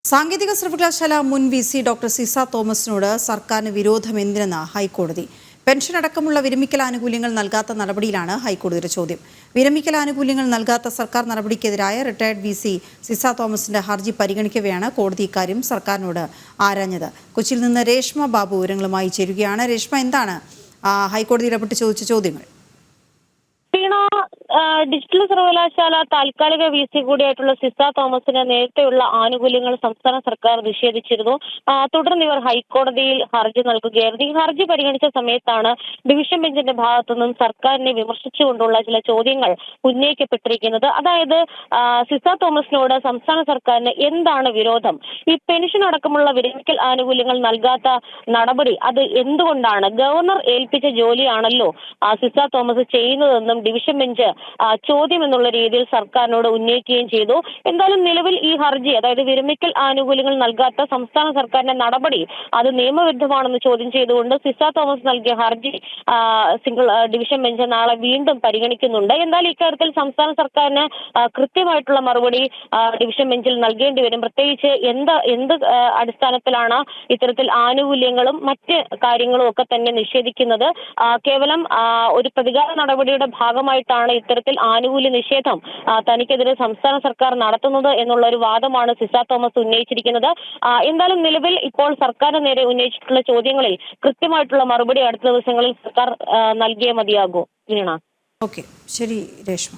സാങ്കേതിക സർവകലാശാല മുൻ വി.സി. ഡോക്ടർ സിസ തോമസിനോട് സർക്കാരിന് വിരോധം എന്തിനെന്ന് ഹൈക്കോടതി. പെൻഷൻ അടക്കമുള്ള വിരമിക്കൽ ആനുകൂല്യങ്ങൾ നൽകാത്ത നടപടിയിലാണ് ഹൈക്കോടതിയുടെ ചോദ്യം. വിരമിക്കൽ ആനുകൂല്യങ്ങൾ നൽകാത്ത സർക്കാർ നടപടിക്കെതിരായ റിട്ടയർഡ് വി.സി. സിസ തോമസിന്റെ ഹർജി പരിഗണിക്കവെയാണ് കോടതി ഇക്കാര്യം സർക്കാരിനോട് ആരാഞ്ഞത്. കൊച്ചിയിൽ നിന്ന് രേഷ്മ ബാബു വിവരങ്ങളുമായി ചേരുകയാണ്. രേഷ്മ, എന്താണ് ഹൈക്കോടതി ഇടപെട്ട് ചോദിച്ച ചോദ്യങ്ങൾ? ഡിജിറ്റൽ സർവകലാശാല താൽക്കാലിക വി.സി. കൂടിയായിട്ടുള്ള സിസ തോമസിന് നേരത്തെയുള്ള ആനുകൂല്യങ്ങൾ സംസ്ഥാന സർക്കാർ നിഷേധിച്ചിരുന്നു. തുടർന്ന് ഇവർ ഹൈക്കോടതിയിൽ ഹർജി നൽകുകയായിരുന്നു. ഈ ഹർജി പരിഗണിച്ച സമയത്താണ് ഡിവിഷൻ ബെഞ്ചിന്റെ ഭാഗത്തുനിന്നും സർക്കാരിനെ വിമർശിച്ചുകൊണ്ടുള്ള ചില ചോദ്യങ്ങൾ ഉന്നയിക്കപ്പെട്ടിരിക്കുന്നത്. അതായത് സിസ തോമസിനോട് സംസ്ഥാന സർക്കാരിന് എന്താണ് വിരോധം? ഈ പെൻഷൻ അടക്കമുള്ള വിരമിക്കൽ ആനുകൂല്യങ്ങൾ നൽകാത്ത നടപടി അത് എന്തുകൊണ്ടാണ്? ഗവർണർ ഏൽപ്പിച്ച ജോലിയാണല്ലോ സിസ തോമസ് ചെയ്യുന്നതെന്നും ഡിവിഷൻ ബെഞ്ച് ചോദ്യം എന്നുള്ള രീതിയിൽ സർക്കാരിനോട് ഉന്നയിക്കുകയും ചെയ്തു. എന്തായാലും നിലവിൽ ഈ ഹർജി, അതായത് വിരമിക്കൽ ആനുകൂല്യങ്ങൾ നൽകാത്ത സംസ്ഥാന സർക്കാരിന്റെ നടപടി അത് നിയമവിരുദ്ധമാണെന്ന് ചോദ്യം ചെയ്തുകൊണ്ട് സിസ തോമസ് നൽകിയ ഹർജി സിംഗിൾ ഡിവിഷൻ ബെഞ്ച് നാളെ വീണ്ടും പരിഗണിക്കുന്നുണ്ട്. എന്തായാലും ഇക്കാര്യത്തിൽ സംസ്ഥാന സർക്കാരിന് കൃത്യമായിട്ടുള്ള മറുപടി ഡിവിഷൻ ബെഞ്ചിൽ നൽകേണ്ടി വരും. പ്രത്യേകിച്ച് എന്ത് അടിസ്ഥാനത്തിലാണ് ഇത്തരത്തിൽ ആനുകൂല്യങ്ങളും മറ്റ് കാര്യങ്ങളും ഒക്കെ തന്നെ നിഷേധിക്കുന്നത്? കേവലം ഒരു പ്രതികാര നടപടിയുടെ ഭാഗമായിട്ടാണ് ഇത്തരത്തിൽ ആനുകൂല്യ നിഷേധം തനിക്കെതിരെ സംസ്ഥാന സർക്കാർ നടത്തുന്നത് എന്നുള്ള ഒരു വാദമാണ് സിസ തോമസ് ഉന്നയിച്ചിരിക്കുന്നത്. എന്തായാലും നിലവിൽ ഇപ്പോൾ സർക്കാരിന് നേരെ ഉന്നയിച്ചിട്ടുള്ള ചോദ്യങ്ങളിൽ കൃത്യമായിട്ടുള്ള മറുപടി അടുത്ത ദിവസങ്ങളിൽ സർക്കാർ നൽകിയേ മതിയാകൂ. വീണ. ഓക്കെ, ശരി രേഷ്മ.